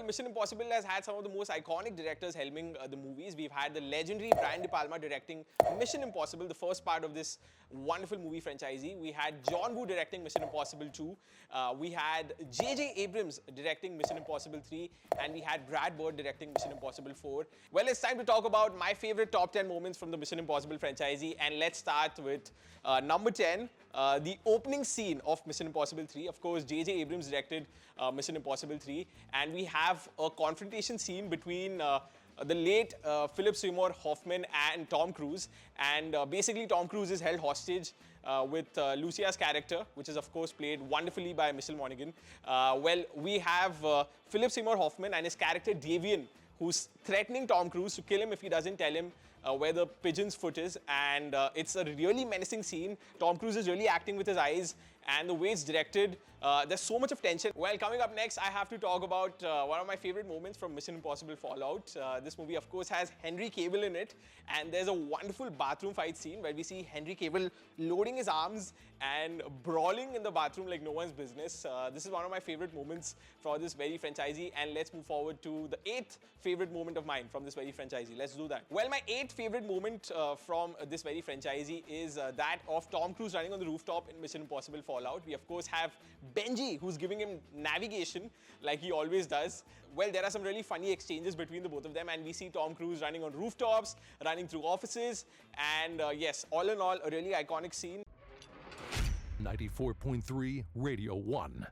Mission Impossible has had some of the most iconic directors helming the movies. We've had the legendary Brian De Palma directing Mission Impossible, the first part of this wonderful movie franchise. We had John Woo directing Mission Impossible 2. We had J.J. Abrams directing Mission Impossible 3. And we had Brad Bird directing Mission Impossible 4. Well, it's time to talk about my favorite top 10 moments from the Mission Impossible franchise. And let's start with number 10, the opening scene of Mission Impossible 3. Of course, J.J. Abrams directed Mission Impossible 3. And we have a confrontation scene between the late Philip Seymour Hoffman and Tom Cruise. And basically, Tom Cruise is held hostage with Lucia's character, which is, of course, played wonderfully by Michelle Monaghan. Well, we have Philip Seymour Hoffman and his character Davian, who's threatening Tom Cruise to kill him if he doesn't tell him where the pigeon's foot is. And it's a really menacing scene. Tom Cruise is really acting with his eyes, and the way it's directed, there's so much of tension. Well, coming up next, I have to talk about one of my favorite moments from Mission Impossible Fallout. This movie, of course, has Henry Cavill in it, and there's a wonderful bathroom fight scene where we see Henry Cavill loading his arms and brawling in the bathroom like no one's business. This is one of my favorite moments for this very franchise, and let's move forward to the 8th favorite moment of mine from this very franchise. Let's do that. Well, my 8th favorite moment from this very franchise is that of Tom Cruise running on the rooftop in Mission Impossible Fallout. We, of course, have Benji, who's giving him navigation like he always does. Well, there are some really funny exchanges between the both of them, and we see Tom Cruise running on rooftops, running through offices, and yes, all in all, a really iconic scene. 94.3 Radio 1.